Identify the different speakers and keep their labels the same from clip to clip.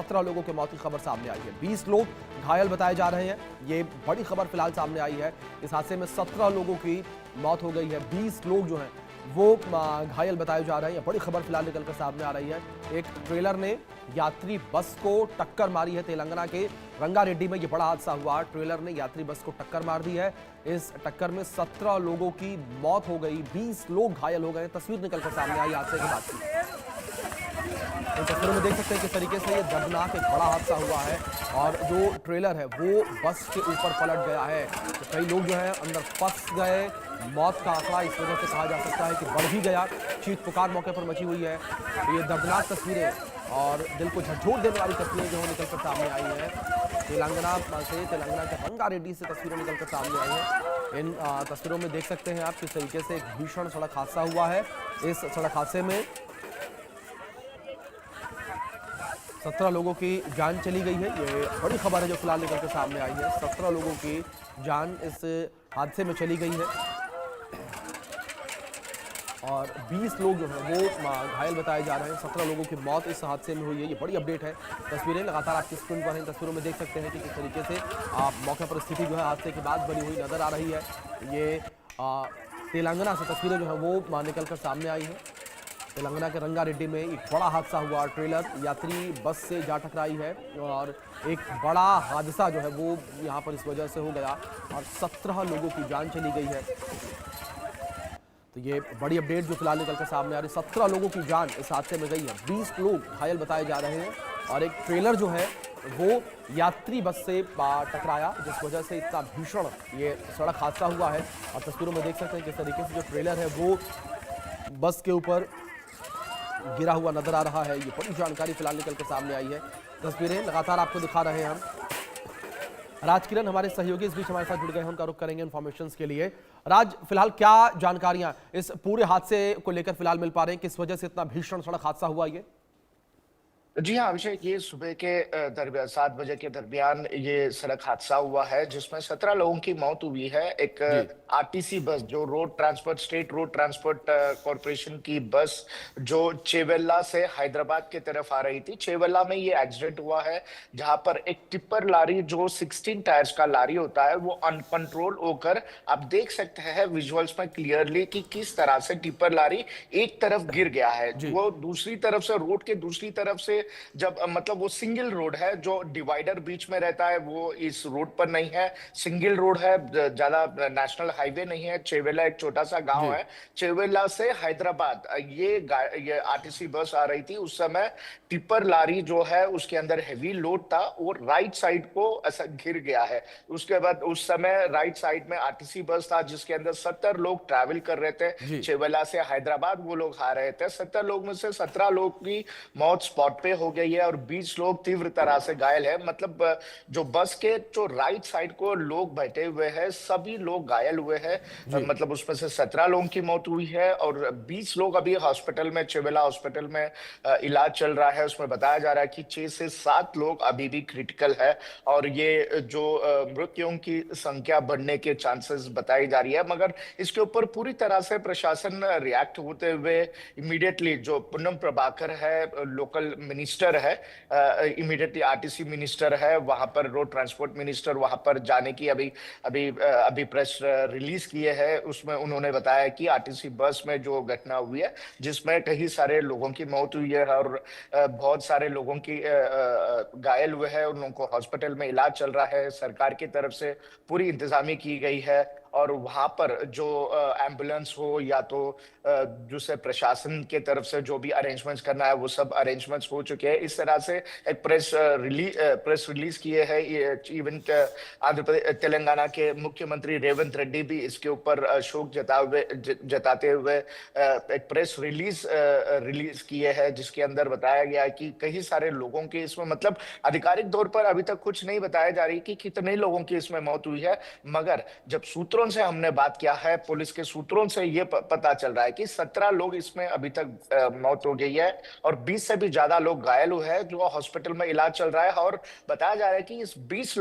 Speaker 1: 17 लोगों की मौत की खबर सामने आई है। 20 लोग घायल बताए जा रहे हैं। ये बड़ी खबर फिलहाल सामने आई है। इस हादसे में 17 लोगों की मौत हो गई है। 20 लोग जो हैं वो घायल बताए जा रहे हैं। बड़ी खबर फिलहाल निकलकर सामने आ रही है। एक ट्रेलर ने यात्री बस को टक्कर मारी है। तेलंगाना के रंगारेड्डी में ये बड़ा हादसा हुआ। ट्रेलर ने यात्री बस को टक्कर मार दी है। इस टक्कर में 17 लोगों की मौत हो गई, 20 लोग घायल हो गए। तस्वीर निकलकर सामने आई हादसे के बाद की। इन तस्वीरों में देख सकते हैं किस तरीके से ये दर्दनाक एक बड़ा हादसा हुआ है और जो ट्रेलर है वो बस के ऊपर पलट गया है। तो कई लोग जो है अंदर फंस गए। मौत का आंकड़ा इस वजह से कहा जा सकता है कि बढ़ भी गया। चीख पुकार मौके पर मची हुई है। तो ये दर्दनाक तस्वीरें और दिल को झकझोर देने वाली तस्वीरें जो है निकलकर सामने आई हैं। तेलंगाना के रंगारेड्डी से तस्वीरें निकलकर सामने आई हैं। इन तस्वीरों में देख सकते हैं आप किस तरीके से एक भीषण सड़क हादसा हुआ है। इस सड़क हादसे में 17 लोगों की जान चली गई है। ये बड़ी खबर है जो फिलहाल निकल के सामने आई है। 17 लोगों की जान इस हादसे में चली गई है और 20 लोग जो हैं वो घायल बताए जा रहे हैं। 17 लोगों की मौत इस हादसे में हुई है। ये बड़ी अपडेट है। तस्वीरें लगातार आपकी स्क्रीन पर हैं। तस्वीरों में देख सकते हैं कि किस तरीके से मौके पर स्थिति जो है हादसे के बाद बनी हुई नजर आ रही है। ये तेलंगाना से तस्वीरें जो है वो निकल कर सामने आई हैं। तेलंगाना के रंगारेड्डी में एक बड़ा हादसा हुआ। ट्रेलर यात्री बस से जा टकराई है और एक बड़ा हादसा जो है वो यहाँ पर इस वजह से हो गया और 17 लोगों की जान चली गई है। तो ये बड़ी अपडेट जो फिलहाल निकल कर सामने आ रही है। 17 लोगों की जान इस हादसे में गई है। 20 लोग घायल बताए जा रहे हैं और एक ट्रेलर जो है वो यात्री बस से टकराया जिस वजह से इतना भीषण ये सड़क हादसा हुआ है। और तस्वीरों में देख सकते हैं किस तरीके से जो ट्रेलर है वो बस के ऊपर गिरा हुआ नजर आ रहा है। ये बड़ी जानकारी फिलहाल निकल के सामने आई है। तस्वीरें लगातार आपको दिखा रहे हैं हम। राज किरण हमारे सहयोगी इस बीच हमारे साथ जुड़ गए हैं। उनका रुख करेंगे इन्फॉर्मेशन के लिए। राज, फिलहाल क्या जानकारियां इस पूरे हादसे को लेकर फिलहाल मिल पा रहे हैं? किस वजह से इतना भीषण सड़क हादसा हुआ ये?
Speaker 2: जी हाँ, अभिषेक, ये सुबह के 7 बजे के दरमियान ये सड़क हादसा हुआ है जिसमें 17 लोगों की मौत हुई है। एक
Speaker 1: जी।
Speaker 2: आरटीसी बस, जो स्टेट रोड ट्रांसपोर्ट कॉरपोरेशन की बस, जो चेवेल्ला से हैदराबाद की तरफ आ रही थी। चेवेल्ला में ये एक्सीडेंट हुआ है जहां पर एक टिप्पर लारी, जो 16 टायर्स का लारी होता है, वो अनकंट्रोल होकर, आप देख सकते हैं विजुअल्स में क्लियरली कि किस तरह से टिप्पर लारी एक तरफ गिर गया है।
Speaker 1: जी।
Speaker 2: वो दूसरी तरफ से, रोड के दूसरी तरफ से, जब मतलब वो सिंगल रोड है, जो डिवाइडर बीच में रहता है, वो इस रोड पर नहीं है। सिंगल रोड है, ज्यादा नेशनल हाईवे नहीं है। चेवेला एक छोटा सा गांव
Speaker 1: जी।
Speaker 2: है। चेवेला से हैदराबाद ये आरटीसी बस आ रही थी। उस समय टिप्पर लारी जो है उसके अंदर हैवी लोड था, वो राइट साइड को ऐसा गिर गया है। उसके बाद उस समय राइट साइड में आरटीसी बस था जिसके अंदर 70 लोग ट्रैवल कर रहे थे।
Speaker 1: जी।
Speaker 2: चेवेला से हैदराबाद वो लोग आ रहे थे। 70 लोग में से 17 लोग की मौत स्पॉट पे हो गई है और 20 लोग तीव्र तरह से घायल है। मतलब जो बस के जो राइट साइड को लोग बैठे हुए हैं, सभी लोग घायल हुए हैं।
Speaker 1: जी।
Speaker 2: मतलब उसमें से 17 लोगों की मौत हुई है और 20 लोग अभी हॉस्पिटल में, चेवेला हॉस्पिटल में इलाज चल रहा है। उसमें बताया जा रहा है कि 6 से 7 लोग अभी भी क्रिटिकल है और ये जो मृत्युओं की संख्या बढ़ने के चांसेस बताई जा रही है। मगर इसके ऊपर पूरी तरह से प्रशासन रिएक्ट होते हुए इमीडिएटली, जो पुन्नम प्रभाकर है, लोकल मिनिस्टर है, इमीडिएटली आरटीसी मिनिस्टर है, वहां पर रोड ट्रांसपोर्ट मिनिस्टर वहां पर जाने की अभी अभी अभी प्रेस रिलीज किए है। उसमें उन्होंने बताया कि आरटीसी बस में जो घटना हुई है जिसमें कई सारे लोगों की मौत हुई है और बहुत सारे लोगों की घायल हुए हैं, उन लोगों को हॉस्पिटल में इलाज चल रहा है। सरकार की तरफ से पूरी इंतजामी की गई है और वहां पर जो एम्बुलेंस हो या तो दूसरे प्रशासन के तरफ से जो भी अरेंजमेंट्स करना है, वो सब अरेंजमेंट्स हो चुके हैं। इस तरह से एक प्रेस रिलीज किए है। इवन आंध्र प्रदेश, तेलंगाना के मुख्यमंत्री रेवंत रेड्डी भी इसके ऊपर शोक जताते हुए एक प्रेस रिलीज किए है जिसके अंदर बताया गया है कि कई सारे लोगों के इसमें, मतलब आधिकारिक तौर पर अभी तक कुछ नहीं बताया जा रही कि कितने लोगों की इसमें मौत हुई है, मगर जब सूत्रों सूत्रों से हमने बात किया है, पुलिस के सूत्रों से ये पता चल रहा है कि 17 लोग इसमें अभी तक मौत हो गई है और 20 से भी ज्यादा लोग घायल हुए हैं, जो हॉस्पिटल में इलाज चल रहा है। और बताया जा रहा है कि इस 20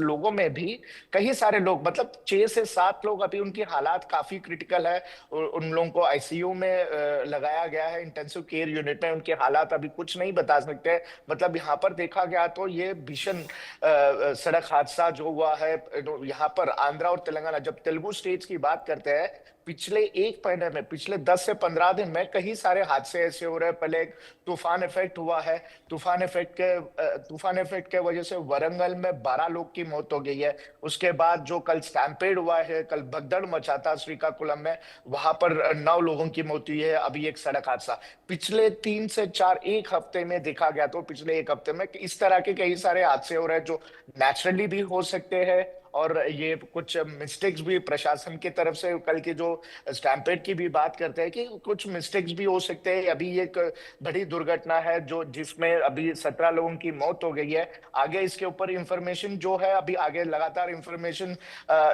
Speaker 2: लोगों में भी कई सारे लोग, मतलब 6 से 7 लोग अभी उनकी हालात काफी क्रिटिकल है। उन लोगों को आईसीयू में लगाया गया है, इंटेंसिव केयर यूनिट में। उनके हालात अभी कुछ नहीं बता सकते। मतलब यहाँ पर देखा गया तो ये भीषण सड़क हादसा जो हुआ है यहाँ पर आंध्रा और तेलंगाना, जब तेलुगु स्टेट्स की बात करते हैं, पिछले एक महीने में, पिछले 10 से 15 दिन में कई सारे हादसे ऐसे हो रहे हैं। पहले एक तूफान इफेक्ट हुआ है, तूफान इफेक्ट के वजह से वरंगल में 12 लोग की मौत हो गई है। उसके बाद जो कल स्टैम्पेड हुआ है, कल भगदड़ मचा था श्रीकाकुलम में, वहां पर 9 लोगों की मौत हुई है। अभी एक सड़क हादसा पिछले 3 से 4 एक हफ्ते में देखा गया, तो पिछले एक हफ्ते में इस तरह के कई सारे हादसे हो रहे हैं जो नेचुरली भी हो सकते हैं, और ये कुछ मिस्टेक्स भी प्रशासन की तरफ से, कल की जो स्टैम्पेड की भी बात करते हैं कि कुछ मिस्टेक्स भी हो सकते हैं। अभी एक बड़ी दुर्घटना है जो जिसमें अभी 17 लोगों की मौत हो गई है। आगे इसके ऊपर इंफॉर्मेशन जो है, अभी आगे लगातार इंफॉर्मेशन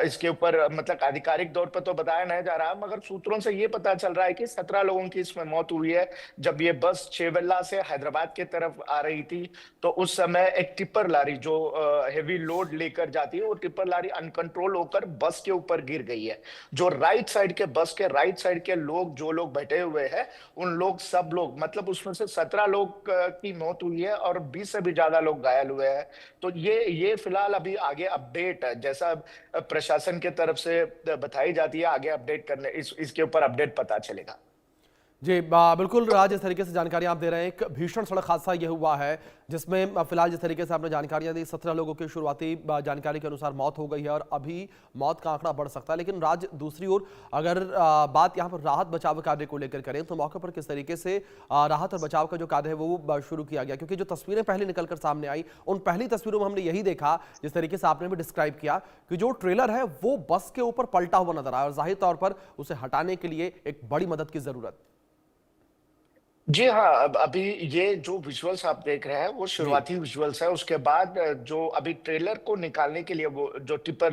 Speaker 2: इसके ऊपर मतलब आधिकारिक तौर पर तो बताया नहीं जा रहा, मगर सूत्रों से ये पता चल रहा है कि 17 लोगों की इसमें मौत हुई है। जब ये बस चेवेल्ला से हैदराबाद की तरफ आ रही थी, तो उस समय एक टिप्पर लारी जो हेवी लोड लेकर जाती है, वो टिप्पर लारी अनकंट्रोल होकर बस के ऊपर गिर गई है। जो बस के राइट साइड के लोग, जो लोग बैठे हुए हैं, उन लोग सब लोग, मतलब उसमें से 17 लोग की मौत हुई है और 20 से भी ज्यादा लोग घायल हुए हैं। तो ये फिलहाल अभी आगे अपडेट है, जैसा प्रशासन की तरफ से बताई जाती है, आगे अपडेट करने इसके ऊपर अपडेट पता चलेगा।
Speaker 1: जी बिल्कुल राज, इस तरीके से जानकारी आप दे रहे हैं। एक भीषण सड़क हादसा ये हुआ है जिसमें फिलहाल जिस तरीके से आपने जानकारियां दी, 17 लोगों की शुरुआती जानकारी के अनुसार मौत हो गई है और अभी मौत का आंकड़ा बढ़ सकता है। लेकिन राज, दूसरी ओर अगर बात यहाँ पर राहत बचाव कार्य को लेकर करें तो मौके पर किस तरीके से राहत और बचाव का जो कार्य है वो शुरू किया गया? क्योंकि जो तस्वीरें पहले निकलकर सामने आई, उन पहली तस्वीरों में हमने यही देखा, जिस तरीके से आपने भी डिस्क्राइब किया, कि जो ट्रेलर है वो बस के ऊपर पलटा हुआ नजर आया और जाहिर तौर पर उसे हटाने के लिए एक बड़ी मदद की जरूरत।
Speaker 2: जी हाँ, अब अभी ये जो विजुअल्स आप देख रहे हैं वो
Speaker 1: जी
Speaker 2: शुरुआती विजुअल्स है। उसके बाद जो अभी ट्रेलर को निकालने के लिए, वो जो टिपर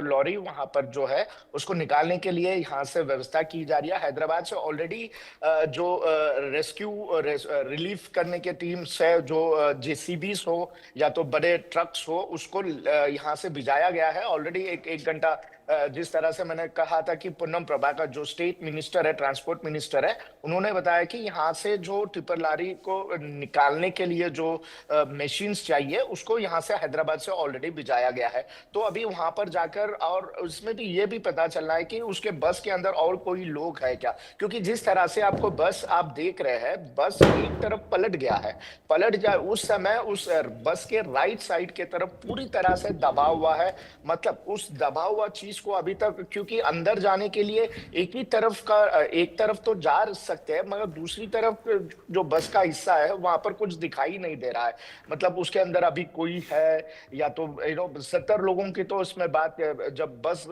Speaker 2: लॉरी वहां पर जो है, उसको निकालने के लिए यहाँ से व्यवस्था की जा रही है। हैदराबाद से ऑलरेडी जो रिलीफ करने के टीम्स है, जो जेसीबीस हो या तो बड़े ट्रक्स हो, उसको यहाँ से भिजाया गया है ऑलरेडी। एक घंटा जिस तरह से मैंने कहा था कि पुन्नम प्रभाकर जो स्टेट मिनिस्टर है, ट्रांसपोर्ट मिनिस्टर है, उन्होंने बताया कि यहाँ से जो टिपर लारी को निकालने के लिए जो मशीन्स चाहिए, उसको यहाँ से हैदराबाद से ऑलरेडी भिजाया गया है। तो अभी वहां पर जाकर, और उसमें भी ये भी पता चलना है कि उसके बस के अंदर और कोई लोग है क्या, क्योंकि जिस तरह से आपको बस आप देख रहे हैं, बस एक तरफ पलट गया है, पलट जाए उस समय उस बस के राइट साइड के तरफ पूरी तरह से दबा हुआ है। मतलब उस दबा हुआ चीज को अभी तक, क्योंकि अंदर जाने के लिए एक तरफ तो जा सकते हैं, मगर दूसरी तरफ जो बस का हिस्सा है वहां पर कुछ दिखाई नहीं दे रहा है। मतलब उसके अंदर अभी कोई है या तो 70 लोगों की तो इसमें बात, जब बस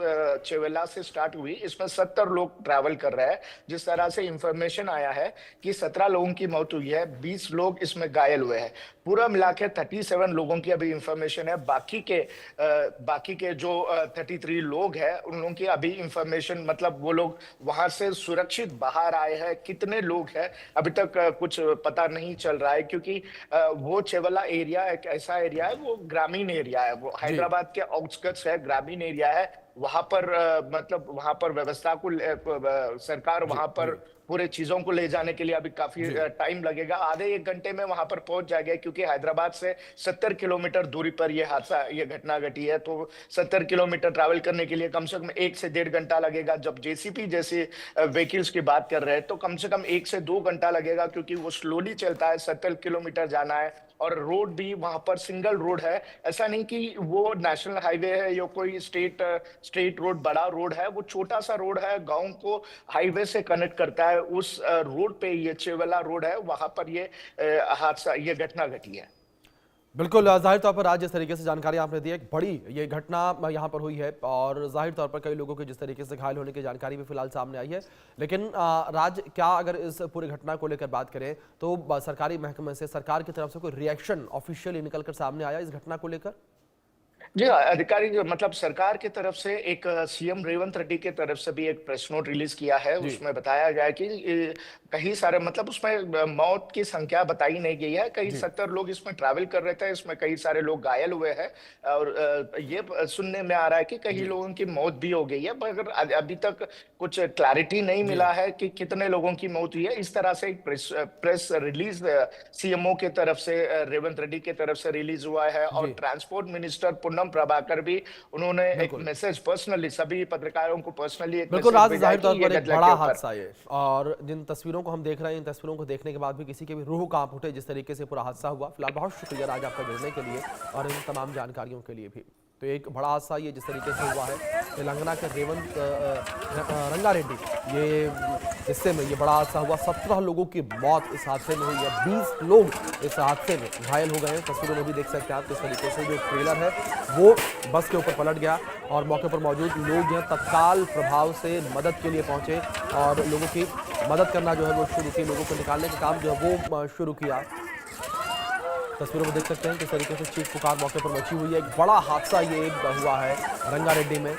Speaker 2: चेवेला से स्टार्ट हुई, इसमें 70 लोग ट्रैवल कर रहे हैं। जिस तरह से इंफॉर्मेशन आया है कि 17 लोगों की मौत हुई है, 20 लोग इसमें घायल हुए हैं। पूरा मिला के 37 लोगों की अभी इंफॉर्मेशन है। बाकी के जो 33 लोग हैं, उन लोगों की अभी इंफॉर्मेशन, मतलब वो लोग वहां से सुरक्षित बाहर आए हैं, कितने लोग हैं अभी तक कुछ पता नहीं चल रहा है, क्योंकि वो चेवला एरिया एक ऐसा एरिया है, वो ग्रामीण एरिया है, वो
Speaker 1: जी
Speaker 2: हैदराबाद के आउटस्कर्ट्स है, ग्रामीण एरिया है। वहां पर मतलब वहां पर व्यवस्था को सरकार
Speaker 1: जी
Speaker 2: वहां पर
Speaker 1: जी
Speaker 2: पूरे चीजों को ले जाने के लिए अभी काफी
Speaker 1: जी
Speaker 2: टाइम लगेगा। आधे एक घंटे में वहां पर पहुंच जाएगा, क्योंकि हैदराबाद से 70 किलोमीटर दूरी पर ये घटना घटी है। तो 70 किलोमीटर ट्रैवल करने के लिए कम से कम 1 से 1.5 घंटा लगेगा। जब जेसीपी जैसे व्हीकल्स की बात कर रहे हैं, तो कम से कम 1 से 2 घंटा लगेगा, क्योंकि वो स्लोली चलता है, 70 किलोमीटर जाना है। और रोड भी वहां पर सिंगल रोड है, ऐसा नहीं कि वो नेशनल हाईवे है या कोई स्टेट रोड, बड़ा रोड है, वो छोटा सा रोड है, गांव को हाईवे से कनेक्ट करता है। उस रोड पे, ये चेवला रोड है, वहां पर ये घटना घटी है।
Speaker 1: बिल्कुल जाहिर तौर पर आज जिस तरीके से जानकारी आपने दी, एक बड़ी ये घटना यहाँ पर हुई है और जाहिर तौर पर कई लोगों के जिस तरीके से घायल होने की जानकारी भी फिलहाल सामने आई है। लेकिन राज, क्या अगर इस पूरी घटना को लेकर बात करें तो सरकारी महकमे से, सरकार की तरफ से कोई रिएक्शन ऑफिशियली निकलकर सामने आया इस घटना को लेकर?
Speaker 2: जी हाँ, अधिकारी जो मतलब सरकार की तरफ से एक सीएम रेवंत रेड्डी की तरफ से भी एक प्रेस नोट रिलीज किया है।
Speaker 1: जी।
Speaker 2: उसमें बताया गया है कि कई सारे मतलब उसमें मौत की संख्या बताई नहीं गई है। कई
Speaker 1: जी।
Speaker 2: 70 लोग इसमें ट्रैवल कर रहे थे, इसमें कई सारे लोग घायल हुए हैं और सुनने में आ रहा है कि कई
Speaker 1: जी।
Speaker 2: लोगों की मौत भी हो गई है, मगर अभी तक कुछ क्लैरिटी नहीं
Speaker 1: जी।
Speaker 2: मिला है कि कितने लोगों की मौत हुई है। इस तरह से एक प्रेस रिलीज सीएमओ की तरफ से रेवंत रेड्डी की तरफ से रिलीज हुआ है और
Speaker 1: जी।
Speaker 2: ट्रांसपोर्ट मिनिस्टर पुन्नम प्रभाकर भी उन्होंने एक
Speaker 1: बिल्कुल।
Speaker 2: मैसेज पर्सनली सभी पत्रकारों को पर्सनली एक
Speaker 1: बिल्कुल
Speaker 2: मैसेज
Speaker 1: राज,
Speaker 2: भेजा है
Speaker 1: जाहिर
Speaker 2: कि
Speaker 1: तौर
Speaker 2: ये
Speaker 1: पर एक
Speaker 2: घटना
Speaker 1: बड़ा
Speaker 2: के ऊपर।
Speaker 1: हादसा ये, और जिन तस्वीरों को हम देख रहे हैं इन तस्वीरों को देखने के बाद भी किसी के भी रूह कांप उठे जिस तरीके से पूरा हादसा हुआ। फिलहाल बहुत शुक्रिया राज आपका जुड़ने के लिए और इन तमाम जानकारियों के लिए भी। तो एक बड़ा हादसा ये जिस तरीके से हुआ है तेलंगाना के रंगारेड्डी ये हिस्से में ये बड़ा हादसा हुआ। 17 लोगों की मौत इस हादसे में हुई है, 20 लोग इस हादसे में घायल हो गए हैं। तस्वीरों में भी देख सकते हैं आप किस तरीके से जो ट्रेलर है वो बस के ऊपर पलट गया और मौके पर मौजूद लोग जो है तत्काल प्रभाव से मदद के लिए पहुंचे और लोगों की मदद करना जो है वो शुरू की, लोगों को निकालने का काम जो है वो शुरू किया। तस्वीरों में देख सकते हैं किस तरीके से चीख पुकार मौके पर मची हुई है। एक बड़ा हादसा ये हुआ है रंगारेड्डी में।